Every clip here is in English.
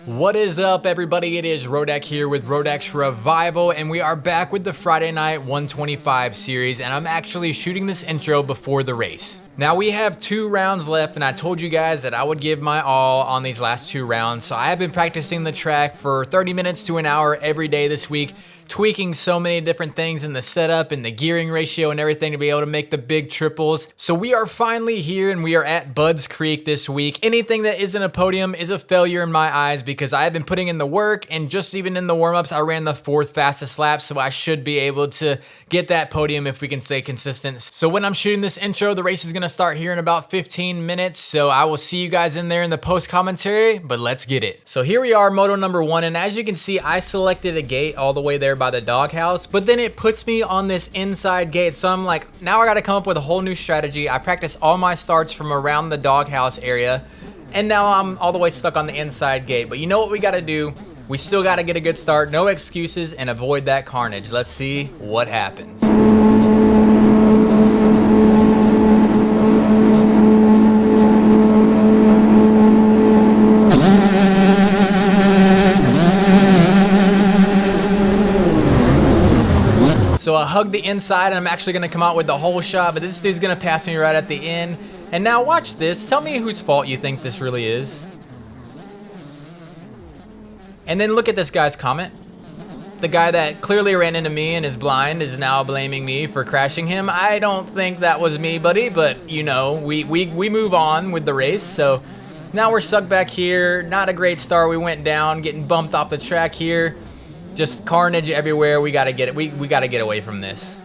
What is up, everybody? It is Rodak here with Rodak's Revival, and we are back with the Friday Night 125 series, and I'm actually shooting this intro before the race. Now, we have 2 rounds left, and I told you guys that I would give my all on these last 2 rounds, so I have been practicing the track for 30 minutes to an hour every day this week, tweaking so many different things in the setup and the gearing ratio and everything to be able to make the big triples. So we are finally here and we are at Budds Creek this week. Anything that isn't a podium is a failure in my eyes because I have been putting in the work, and just even in the warm-ups I ran the 4th fastest lap, so I should be able to get that podium if we can stay consistent. So when I'm shooting this intro, the race is going to start here in about 15 minutes, so I will see you guys in there in the post commentary, but let's get it. So here we are, Moto number 1, and as you can see, I selected a gate all the way there by the doghouse, but then it puts me on this inside gate, so I'm like, now I got to come up with a whole new strategy. I practice all my starts from around the doghouse area, and now I'm all the way stuck on the inside gate. But you know what we got to do? We still got to get a good start, no excuses, and avoid that carnage. Let's see what happens. So I hugged the inside, and I'm actually going to come out with the whole shot, but this dude's going to pass me right at the end. And now watch this. Tell me whose fault you think this really is. And then look at this guy's comment. The guy that clearly ran into me and is blind is now blaming me for crashing him. I don't think that was me, buddy, but you know, we move on with the race. So now we're stuck back here. Not a great start. We went down, getting bumped off the track here. Just carnage everywhere. We gotta get it. We gotta get away from this.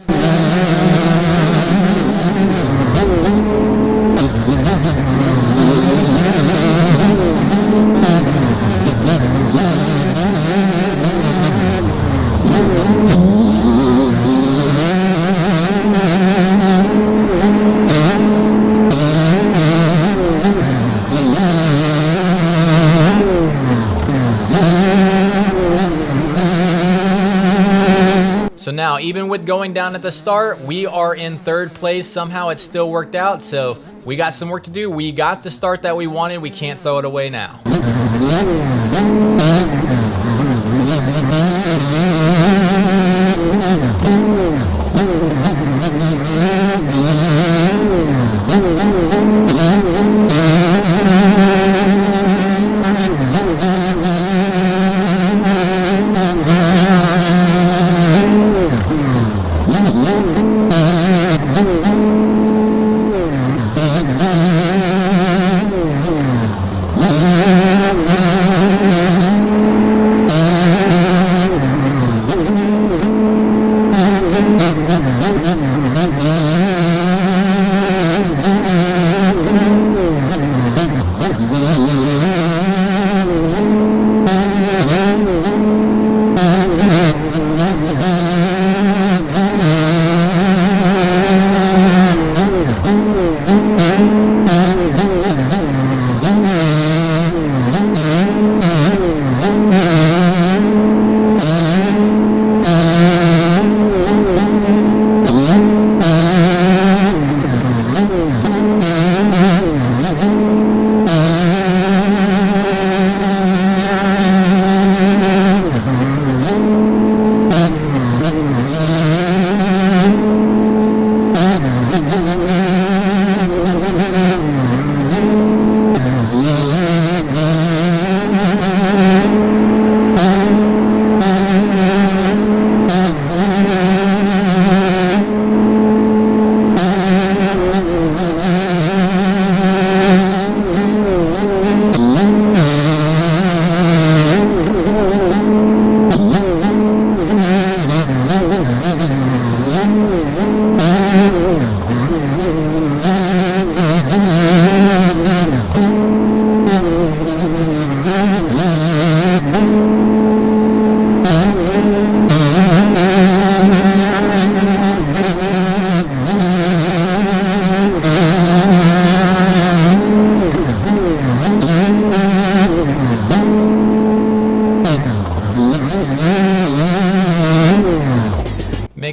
So now, even with going down at the start, we are in 3rd place. Somehow it still worked out, so we got some work to do. We got the start that we wanted. We can't throw it away now.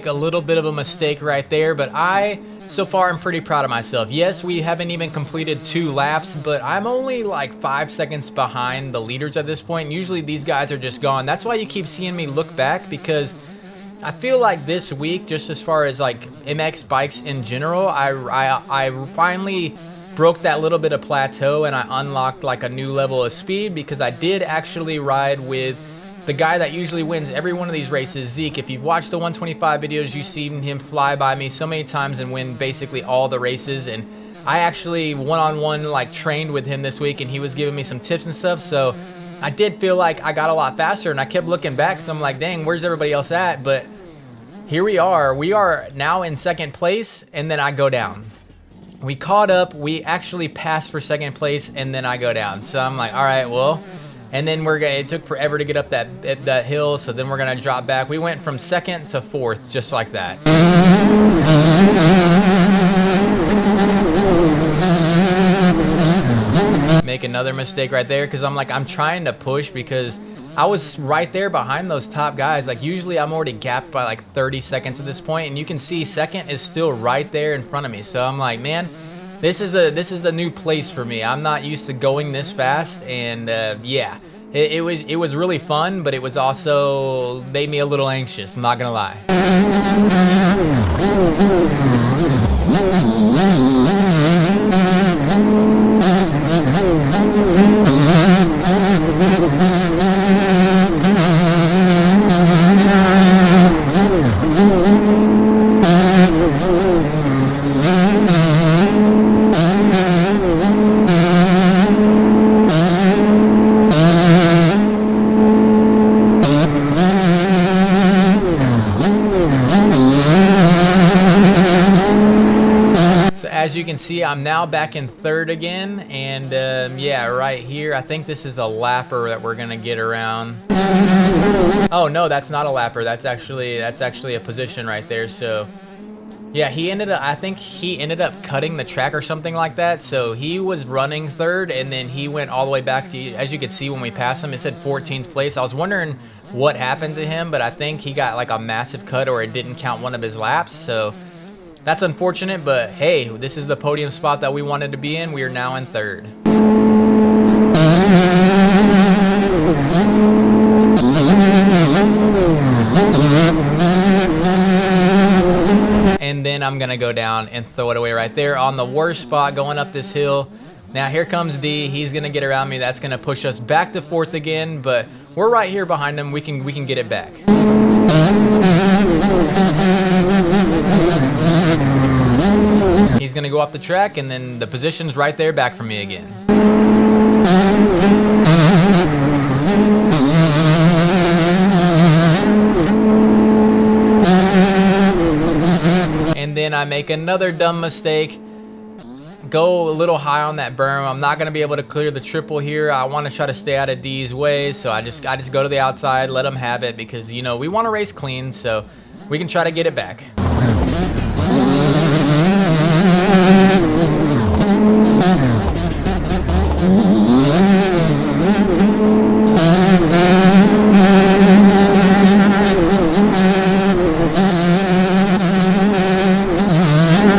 make a little bit of a mistake right there, but I So far, I'm pretty proud of myself. Yes, we haven't even completed 2 laps, but I'm only like 5 seconds behind the leaders at this point. Usually these guys are just gone. That's why you keep seeing me look back, because I feel like this week, just as far as like MX bikes in general, I finally broke that little bit of plateau and I unlocked like a new level of speed, because I did actually ride with the guy that usually wins every one of these races, Zeke. If you've watched the 125 videos, you've seen him fly by me so many times and win basically all the races. And I actually one-on-one like trained with him this week, and he was giving me some tips and stuff. So I did feel like I got a lot faster, and I kept looking back, so I'm like, dang, where's everybody else at? But here we are. We are now in 2nd place, and then I go down. We caught up. We actually passed for 2nd place, and then I go down. So I'm like, all right, well. And then it took forever to get up that hill, so then we're gonna drop back. We went from 2nd to 4th, just like that. Make another mistake right there, because I'm trying to push, because I was right there behind those top guys. Like usually I'm already gapped by like 30 seconds at this point, and you can see 2nd is still right there in front of me. So I'm like, man, this is a new place for me. I'm not used to going this fast, and yeah, it was really fun, but it was also made me a little anxious. I'm not gonna lie. As you can see, I'm now back in 3rd again, and yeah, right here, I think this is a lapper that we're gonna get around. Oh no, that's not a lapper. That's actually a position right there. So yeah, I think he ended up cutting the track or something like that. So he was running 3rd, and then he went all the way back to, as you could see when we passed him, it said 14th place. I was wondering what happened to him, but I think he got like a massive cut, or it didn't count one of his laps. So that's unfortunate, but hey, this is the podium spot that we wanted to be in. We are now in 3rd. And then I'm gonna go down and throw it away right there on the worst spot going up this hill. Now here comes D. He's gonna get around me. That's gonna push us back to 4th again, but we're right here behind him. We can get it back. He's gonna go off the track, and then the position's right there back for me again. And then I make another dumb mistake. Go a little high on that berm. I'm not gonna be able to clear the triple here. I want to try to stay out of D's way, so I just go to the outside, let him have it, because you know we want to race clean, so we can try to get it back.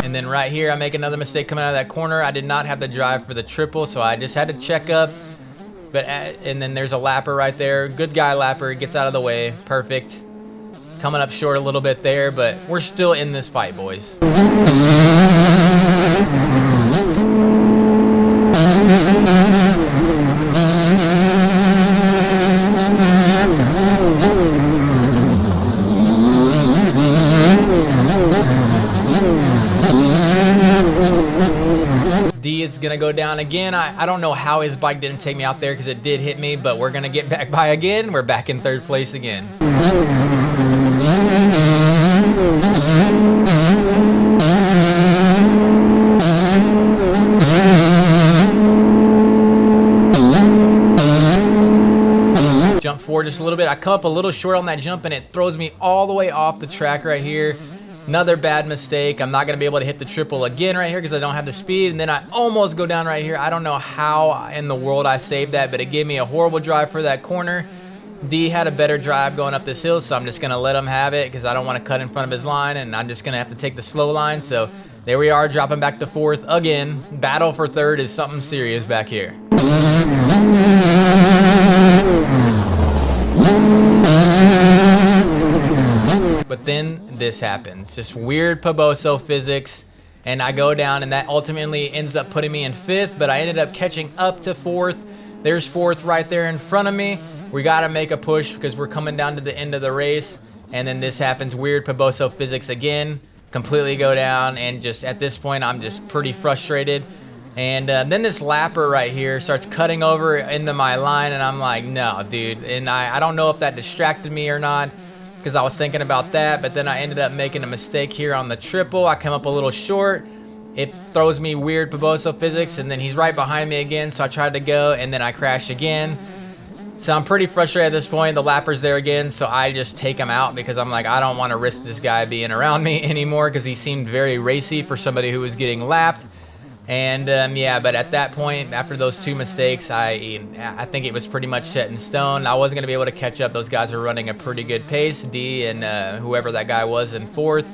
And then right here, I make another mistake coming out of that corner. I did not have the drive for the triple, so I just had to check up. And then there's a lapper right there. Good guy lapper, gets out of the way. Perfect. Coming up short a little bit there, but we're still in this fight, boys. D is gonna go down again. I don't know how his bike didn't take me out there, because it did hit me, but we're gonna get back by again. We're back in 3rd place again. Jump forward just a little bit. I come up a little short on that jump, and it throws me all the way off the track right here. Another bad mistake. I'm not going to be able to hit the triple again right here because I don't have the speed. And then I almost go down right here. I don't know how in the world I saved that, but it gave me a horrible drive for that corner. D had a better drive going up this hill, so I'm just going to let him have it because I don't want to cut in front of his line, and I'm just going to have to take the slow line. So There we are, dropping back to 4th again. Battle for 3rd is something serious back here. But then this happens. Just weird Poboso physics. And I go down, and that ultimately ends up putting me in 5th, but I ended up catching up to 4th. There's 4th right there in front of me. We got to make a push because we're coming down to the end of the race. And then this happens. Weird Poboso physics again. Completely go down, and just at this point, I'm just pretty frustrated. And then this lapper right here starts cutting over into my line, and I'm like, no, dude. And I don't know if that distracted me or not, because I was thinking about that, but then I ended up making a mistake here on the triple. I come up a little short. It throws me weird Poboso physics, and then he's right behind me again, so I tried to go, and then I crash again. So I'm pretty frustrated at this point. The lapper's there again, so I just take him out because I'm like, I don't want to risk this guy being around me anymore because he seemed very racy for somebody who was getting lapped. And yeah, but at that point, after those 2 mistakes, I think it was pretty much set in stone. I wasn't going to be able to catch up. Those guys were running a pretty good pace, D and whoever that guy was in 4th.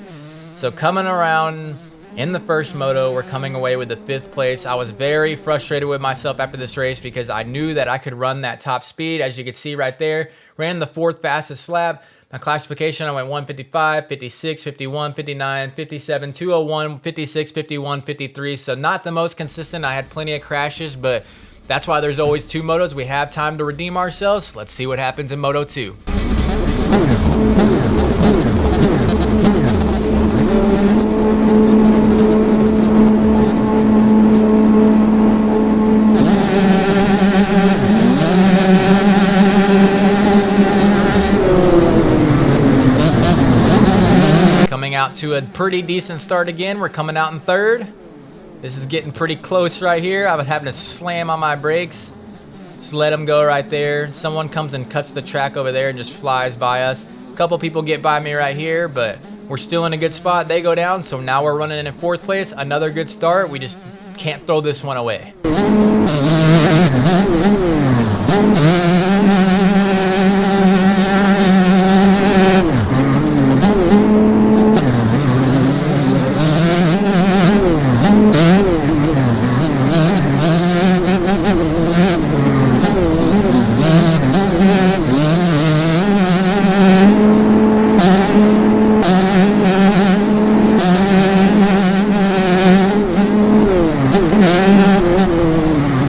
So coming around in the first moto, we're coming away with the 5th place. I was very frustrated with myself after this race because I knew that I could run that top speed. As you can see right there, ran the 4th fastest lap. My classification, I went 155, 56, 51, 59, 57, 201, 56, 51, 53. So not the most consistent. I had plenty of crashes, but that's why there's always 2 motos. We have time to redeem ourselves. Let's see what happens in Moto 2. Out to a pretty decent start again. We're coming out in 3rd. This is getting pretty close right here. I was having to slam on my brakes. Just let them go right there. Someone comes and cuts the track over there and just flies by us. A couple people get by me right here, but we're still in a good spot. They go down, so now we're running in 4th place. Another good start. We just can't throw this one away.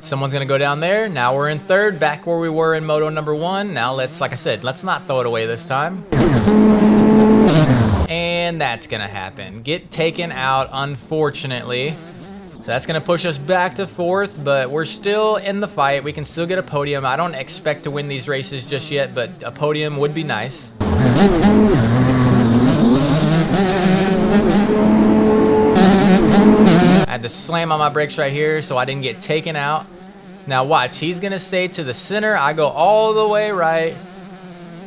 Someone's gonna go down there. Now we're in 3rd, back where we were in Moto number 1. Now let's, like I said, let's not throw it away this time. And that's gonna happen. Get taken out, unfortunately. So that's gonna push us back to 4th, but we're still in the fight. We can still get a podium. I don't expect to win these races just yet, but a podium would be nice. I had to slam on my brakes right here so I didn't get taken out. Now watch, he's gonna stay to the center. I go all the way right.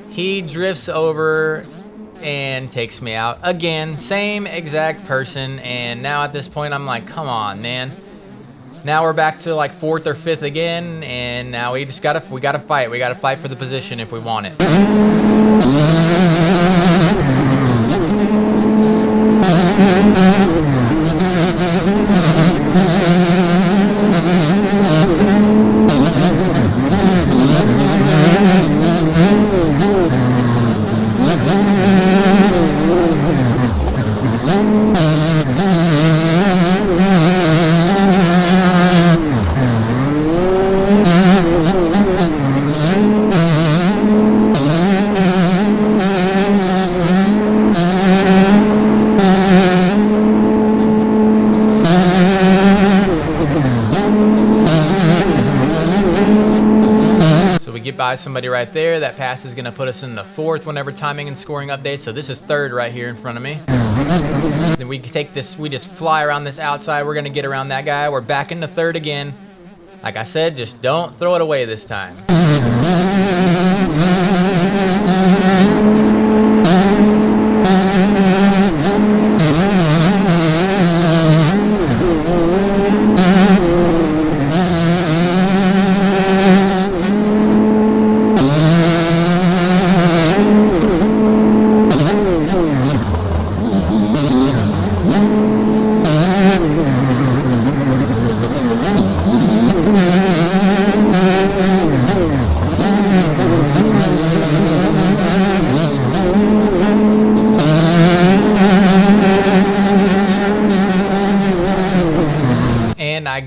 He drifts over and takes me out again. Same exact person. And now at this point, I'm like, come on, man. Now we're back to like 4th or 5th again, and now we gotta fight. We gotta fight for the position if we want it. By somebody right there. That pass is going to put us in the 4th whenever timing and scoring updates. So this is 3rd right here in front of me. Then we take this, we just fly around this outside. We're going to get around that guy. We're back into 3rd again. Like I said, just don't throw it away this time.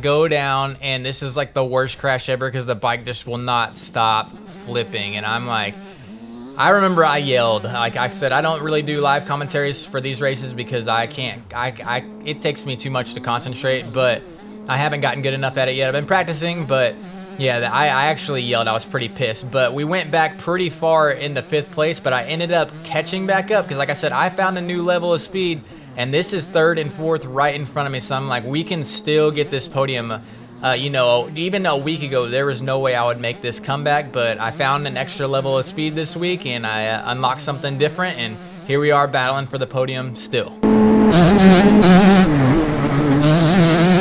go down, and this is like the worst crash ever because the bike just will not stop flipping. And I'm like, I remember I yelled. Like I said, I don't really do live commentaries for these races because I can't. It takes me too much to concentrate, but I haven't gotten good enough at it yet. I've been practicing, but yeah, I actually yelled. I was pretty pissed, but we went back pretty far into 5th place, but I ended up catching back up because, like I said, I found a new level of speed, and this is 3rd and 4th right in front of me, so I'm like, we can still get this podium. You know, even a week ago, there was no way I would make this comeback, but I found an extra level of speed this week, and I unlocked something different, and here we are battling for the podium still.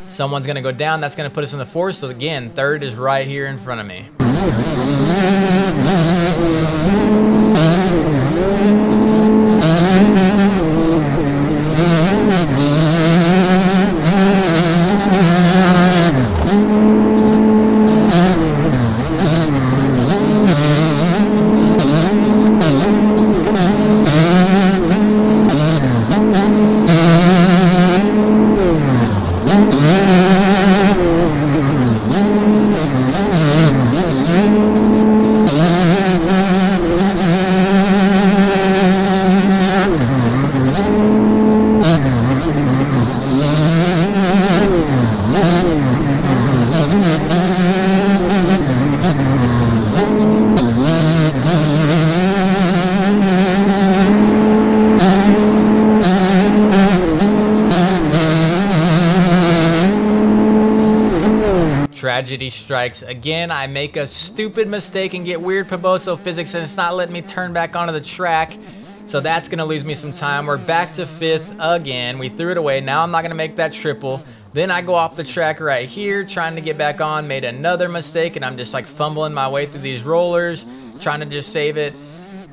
Someone's going to go down. That's going to put us in the 4th. So again, 3rd is right here in front of me. Tragedy strikes again. I make a stupid mistake and get weird Poboso physics, and it's not letting me turn back onto the track. So that's going to lose me some time. We're back to 5th again. We threw it away. Now I'm not going to make that triple. Then I go off the track right here, trying to get back on, made another mistake, and I'm just like fumbling my way through these rollers, trying to just save it.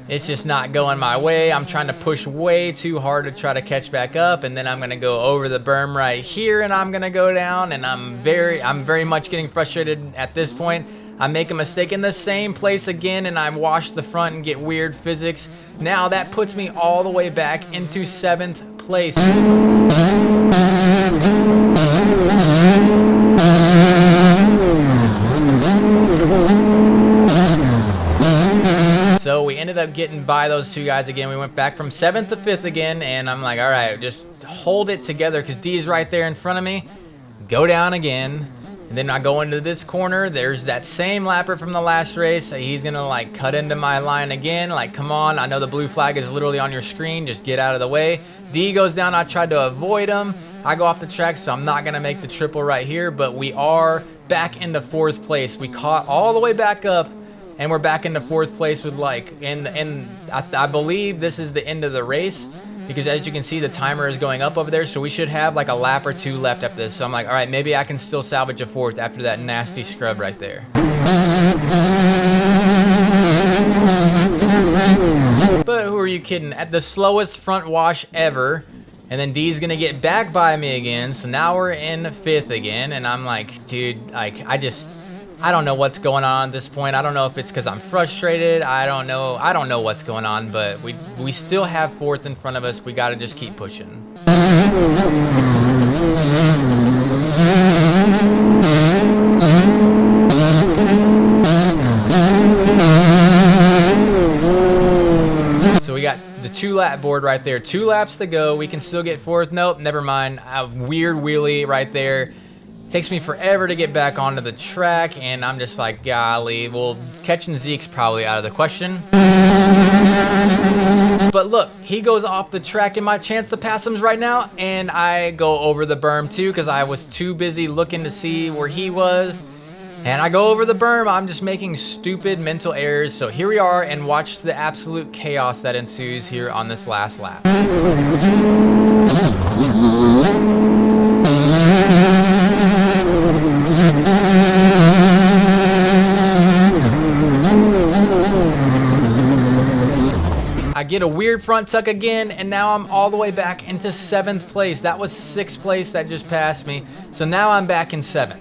It's just not going my way. I'm trying to push way too hard to try to catch back up, and then I'm gonna go over the berm right here, and I'm gonna go down, and I'm very much getting frustrated at this point. I make a mistake in the same place again, and I wash the front and get weird physics. Now that puts me all the way back into 7th place. So we ended up getting by those two guys again. We went back from 7th to 5th again, and I'm like, all right, just hold it together because D is right there in front of me. Go down again, and then I go into this corner. There's that same lapper from the last race. He's gonna like cut into my line again. Like, come on, I know the blue flag is literally on your screen. Just get out of the way. D goes down. I tried to avoid him. I go off the track, so I'm not gonna make the triple right here, but we are back into 4th place. We caught all the way back up, and we're back into 4th place with like, and I believe this is the end of the race because as you can see, the timer is going up over there. So we should have like a lap or two left after this. So I'm like, all right, maybe I can still salvage a 4th after that nasty scrub right there. But who are you kidding? At the slowest front wash ever. And then D's gonna get back by me again. So now we're in 5th again. And I'm like, dude, like, I don't know what's going on at this point. I don't know if it's because I'm frustrated. I don't know what's going on, but we still have 4th in front of us. We got to just keep pushing. So we got the 2-lap board right there. 2 laps to go. We can still get 4th. Nope, never mind. A weird wheelie right there. Takes me forever to get back onto the track, and I'm just like, golly, well, catching Zeke's probably out of the question. But look, he goes off the track, and my chance to pass him's right now, and I go over the berm too because I was too busy looking to see where he was. And I go over the berm. I'm just making stupid mental errors. So here we are, and watch the absolute chaos that ensues here on this last lap. I get a weird front tuck again, and now I'm all the way back into 7th place. That was 6th place that just passed me. So now I'm back in 7th.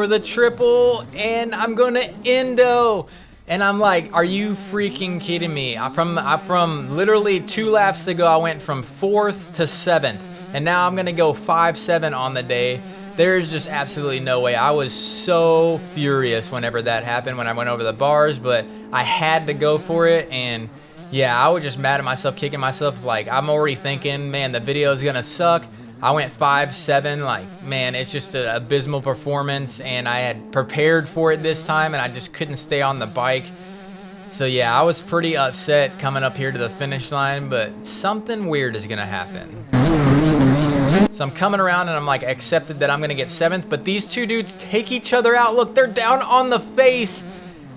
for the triple, and I'm gonna endo. And I'm like, are you freaking kidding me? From literally 2 laps ago, I went from 4th to 7th, and now I'm gonna go 5-7 on the day. There's just absolutely no way. I was so furious whenever that happened, when I went over the bars, but I had to go for it. And yeah, I was just mad at myself, kicking myself. Like, I'm already thinking, man, the video is gonna suck. I went 5-7, like, man, it's just an abysmal performance, and I had prepared for it this time, and I just couldn't stay on the bike. So yeah, I was pretty upset coming up here to the finish line, but something weird is gonna happen. So I'm coming around, and I'm like, accepted that I'm gonna get 7th, but these two dudes take each other out. Look, they're down on the face,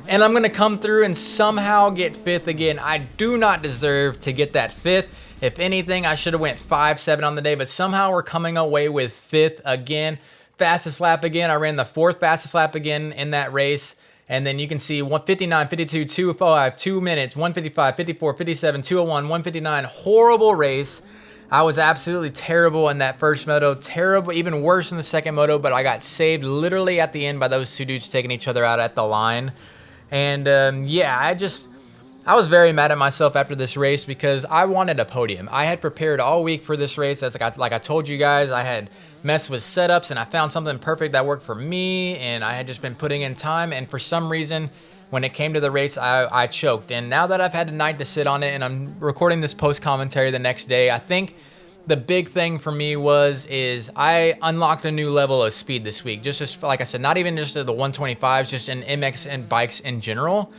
and I'm gonna come through and somehow get 5th again. I do not deserve to get that 5th. If anything, I should have went 5-7 on the day, but somehow we're coming away with 5th again. Fastest lap again. I ran the 4th fastest lap again in that race. And then you can see 159, 52, 205, 2 minutes, 155, 54, 57, 201, 159. Horrible race. I was absolutely terrible in that first moto. Terrible, even worse in the second moto, but I got saved literally at the end by those two dudes taking each other out at the line. And yeah, I was very mad at myself after this race because I wanted a podium. I had prepared all week for this race. As like I told you guys, I had messed with setups, and I found something perfect that worked for me, and I had just been putting in time, and for some reason, when it came to the race, I choked. And now that I've had a night to sit on it, and I'm recording this post commentary the next day, I think the big thing for me is I unlocked a new level of speed this week. Just as, like I said, not even just the 125s, just in MX and bikes in general.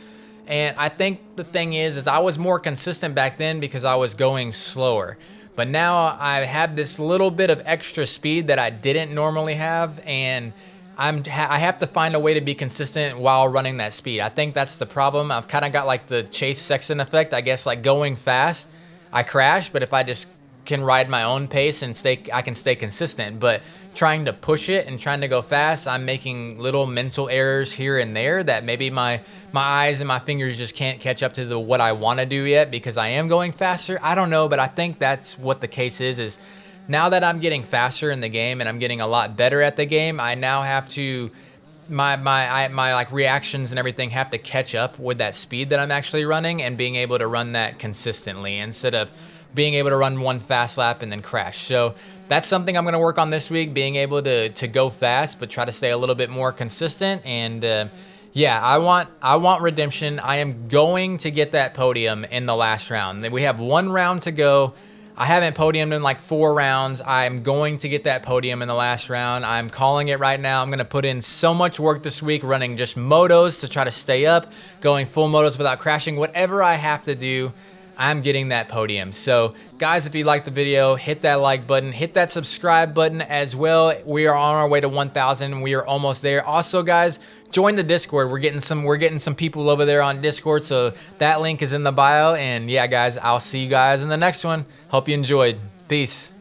And I think the thing is I was more consistent back then because I was going slower. But now I have this little bit of extra speed that I didn't normally have, and I have to find a way to be consistent while running that speed. I think that's the problem. I've kind of got like the Chase Sexton effect, I guess. Like, going fast, I crash, but if I just can ride my own pace and I can stay consistent. But trying to push it and trying to go fast, I'm making little mental errors here and there that maybe my eyes and my fingers just can't catch up to what I want to do yet because I am going faster. I don't know, but I think that's what the case is now that I'm getting faster in the game and I'm getting a lot better at the game, I now have to my like reactions and everything have to catch up with that speed that I'm actually running, and being able to run that consistently instead of being able to run one fast lap and then crash. So that's something I'm going to work on this week, being able to go fast but try to stay a little bit more consistent. And yeah, I want redemption. I am going to get that podium in the last round. We have 1 round to go. I haven't podiumed in like 4 rounds. I'm going to get that podium in the last round. I'm calling it right now. I'm going to put in so much work this week running just motos to try to stay up, going full motos without crashing. Whatever I have to do, I'm getting that podium. So guys, if you liked the video, hit that like button, hit that subscribe button as well. We are on our way to 1,000. We are almost there. Also guys, join the Discord. We're getting some people over there on Discord, so that link is in the bio. And yeah guys, I'll see you guys in the next one. Hope you enjoyed. Peace.